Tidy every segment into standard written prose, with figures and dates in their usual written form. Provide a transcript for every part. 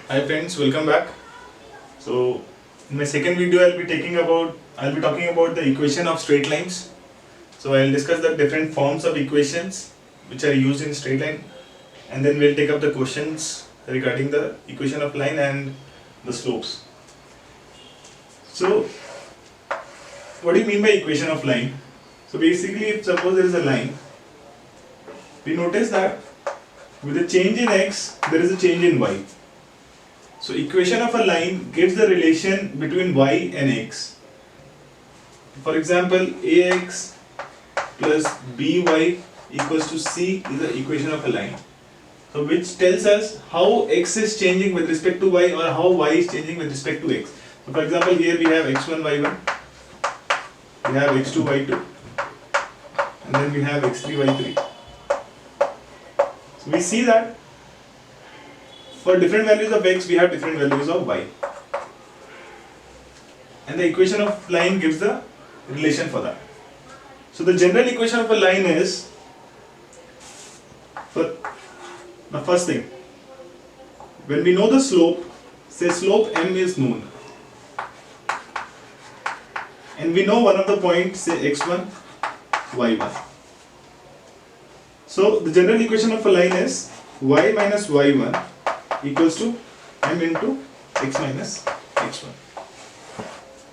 Hi friends, welcome back. So in my second video I'll be talking about the equation of straight lines. So I'll discuss the different forms of equations which are used in straight line, and then we'll take up the questions regarding the equation of line and the slopes. So what do you mean by equation of line? So basically, if suppose there is a line, we notice that with a change in x there is a change in y. So equation of a line gives the relation between y and x. For example, ax plus by equals to c is the equation of a line. So which tells us how x is changing with respect to y, or how y is changing with respect to x. So for example, here we have x1, y1, we have x2, y2, and then we have x3, y3. So we see that for different values of x, we have different values of y. And the equation of line gives the relation for that. So the general equation of a line is, for the first thing, when we know the slope, say slope m is known, and we know one of the points, say x1, y1. So the general equation of a line is y minus y1 equals to m into x minus x1.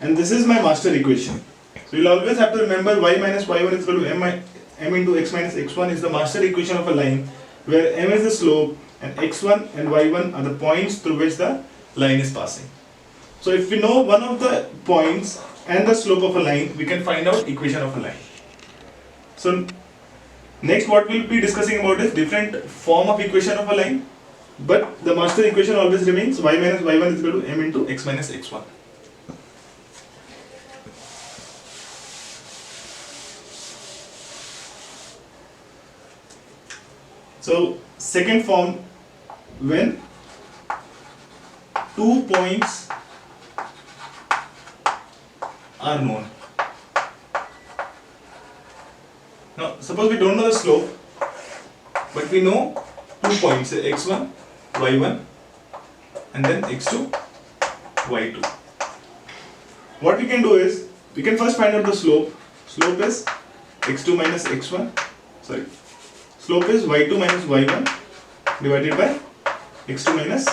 And this is my master equation. So you'll always have to remember y minus y1 is equal to m into x minus x1 is the master equation of a line, where m is the slope and x1 and y1 are the points through which the line is passing. So if we know one of the points and the slope of a line, we can find out equation of a line. So next what we'll be discussing about is different form of equation of a line, but the master equation always remains y minus y1 is equal to m into x minus x1. So second form, when two points are known. Now suppose we don't know the slope, but we know 2 points, say x1, y1, and then x2, y2. What we can do is, we can first find out the slope. Slope is x2 minus x1, slope is y2 minus y1 divided by x2 minus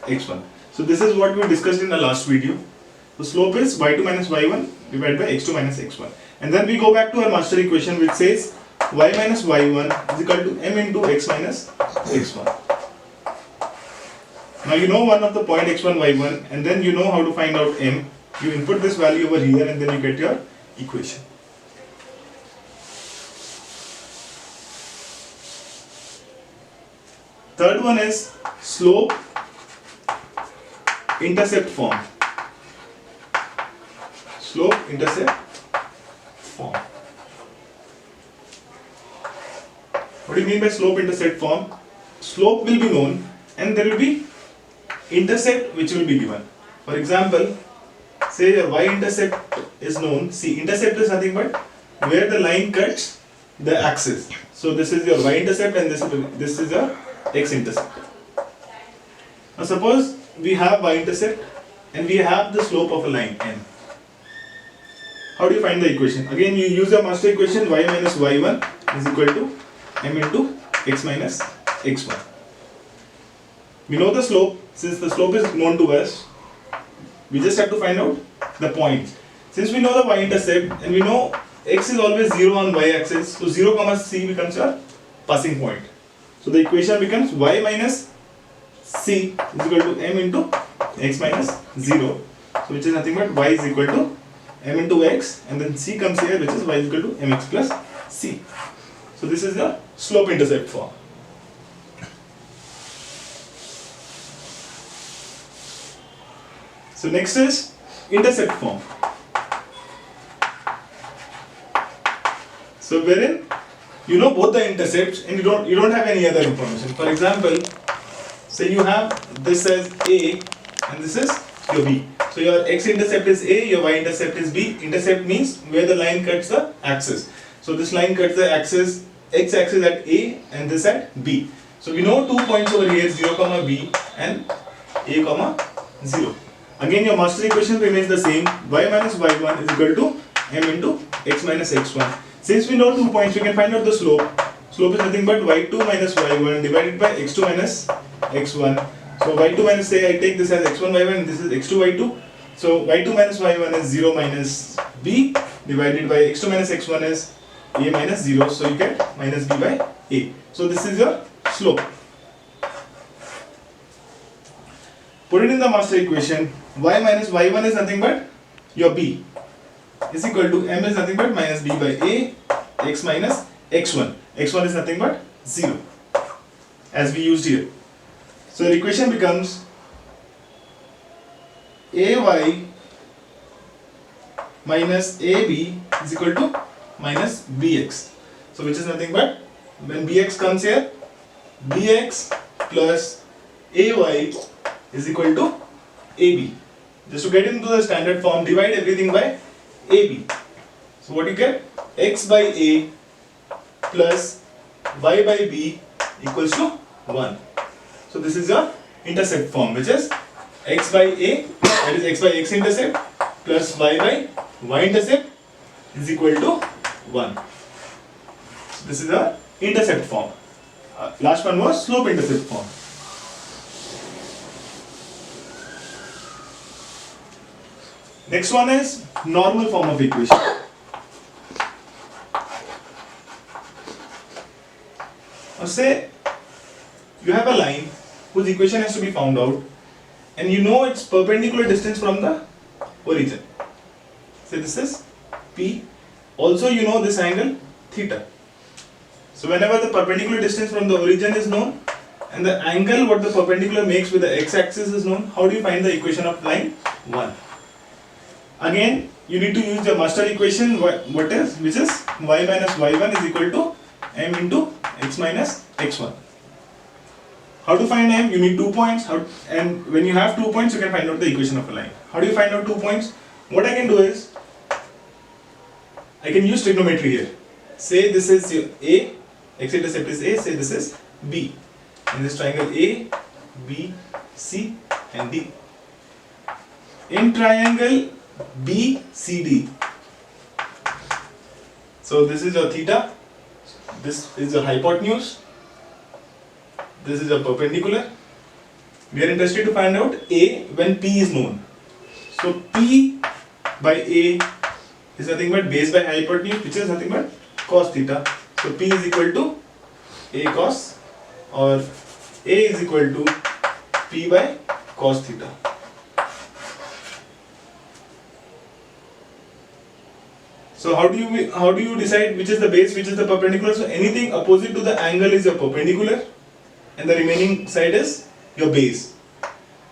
x1. So this is what we discussed in the last video. The slope is y2 minus y1 divided by x2 minus x1. And then we go back to our master equation, which says y minus y1 is equal to m into x minus x1. Now you know one of the point x1, y1, and then you know how to find out m. You input this value over here and then you get your equation. Third one is slope intercept form. Slope intercept form. What do you mean by slope intercept form? Slope will be known and there will be intercept which will be given. For example, say your y-intercept is known. See, intercept is nothing but where the line cuts the axis. So this is your y-intercept and this is your x-intercept. Now suppose we have y-intercept and we have the slope of a line n. How do you find the equation? Again, you use the master equation, y minus y1 is equal to m into x minus x1. We know the slope. Since the slope is known to us, we just have to find out the point. Since we know the y-intercept and we know x is always 0 on y-axis, so 0 comma c becomes our passing point. So the equation becomes y minus c is equal to m into x minus 0, so which is nothing but y is equal to m into x, and then c comes here, which is y is equal to mx plus c. So this is the slope intercept form. So next is intercept form. So wherein you know both the intercepts and you don't have any other information. For example, say you have this as a and this is your b. So your x-intercept is a, your y-intercept is b. Intercept means where the line cuts the axis. So this line cuts the axis, x-axis at a and this at b. So we know 2 points over here, 0 comma b and a comma 0. Again your master equation remains the same, y minus y1 is equal to m into x minus x1. Since we know 2 points, we can find out the slope. Slope is nothing but y2 minus y1 divided by x2 minus x1. So y2 minus, say I take this as x1 y1 and this is x2 y2. So y2 minus y1 is 0 minus b divided by x2 minus x1 is a minus 0. So you get minus b by a. So this is your slope. Put it in the master equation. Y minus y1 is nothing but your b is equal to m is nothing but minus b by a x minus x1. x1 is nothing but 0 as we used here. So the equation becomes ay minus ab is equal to minus bx. So which is nothing but, when bx comes here, bx plus ay is equal to ab. Just to get into the standard form, divide everything by ab. So what you get? X by a plus y by b equals to 1. So this is your intercept form, which is x by a, that is x by x intercept, plus y by y intercept is equal to 1. So this is the intercept form. Last one was slope intercept form. Next one is normal form of equation. Now say you have a line whose equation has to be found out, and you know its perpendicular distance from the origin. Say this is P. Also you know this angle theta. So whenever the perpendicular distance from the origin is known and the angle what the perpendicular makes with the x-axis is known, how do you find the equation of line 1? Again, you need to use the master equation, which is y minus y1 is equal to m into x minus x1. How to find m? You need 2 points, and when you have 2 points, you can find out the equation of a line. How do you find out 2 points? What I can do is, I can use trigonometry here. Say this is your a, x-intercept is a, say this is b. In this triangle a, b, c and d. In triangle BCD. So this is your theta, this is your hypotenuse, this is your perpendicular. We are interested to find out A when P is known. So P by A is nothing but base by hypotenuse, which is nothing but cos theta. So P is equal to A cos, or A is equal to P by cos theta. So how do you decide which is the base, which is the perpendicular? So anything opposite to the angle is your perpendicular, and the remaining side is your base.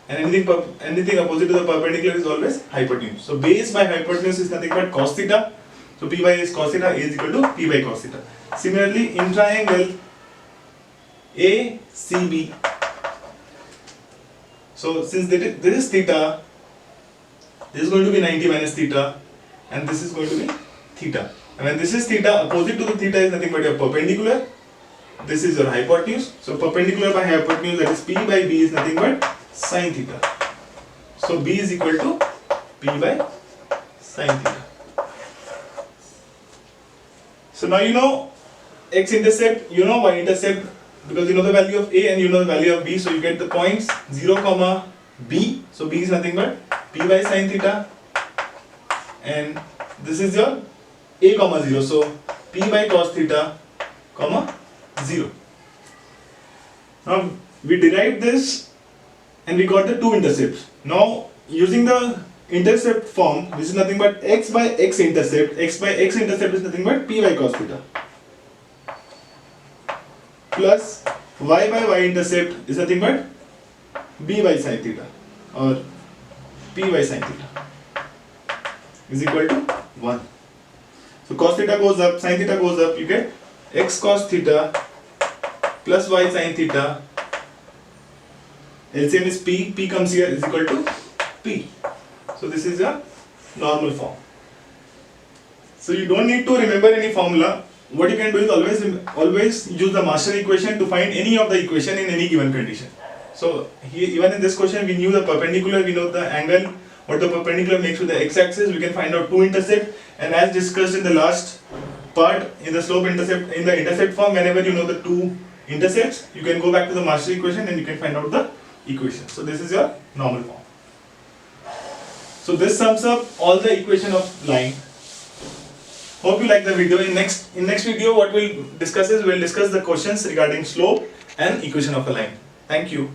And anything opposite to the perpendicular is always hypotenuse. So base by hypotenuse is nothing but cos theta. So P by A is cos theta, A is equal to P by cos theta. Similarly, in triangle ACB, so since this is theta, this is going to be 90 minus theta, and this is going to be theta. And when this is theta, opposite to the theta is nothing but your perpendicular. This is your hypotenuse. So perpendicular by hypotenuse, that is P by B, is nothing but sin theta. So B is equal to P by sin theta. So now you know x-intercept, you know y-intercept, because you know the value of A and you know the value of B. So you get the points 0, B. So B is nothing but P by sin theta, and this is your A, 0. So P by cos theta, 0. Now we derived this and we got the two intercepts. Now using the intercept form, which is nothing but x by x intercept is nothing but P by cos theta, plus y by y intercept is nothing but B by sin theta, or P by sin theta, is equal to 1. So cos theta goes up, sin theta goes up, you get x cos theta plus y sin theta. LCM is P comes here, is equal to P. So this is a normal form. So you don't need to remember any formula. What you can do is always use the master equation to find any of the equation in any given condition. So here, even in this question, we knew the perpendicular, we know the angle, what the perpendicular makes with the x-axis. We can find out two intercept, and as discussed in the last part, in the slope intercept, in the intercept form, whenever you know the two intercepts, you can go back to the master equation and you can find out the equation. So this is your normal form. So this sums up all the equation of line. Hope you like the video. In next video, what we'll discuss is we'll discuss the questions regarding slope and equation of a line. Thank you.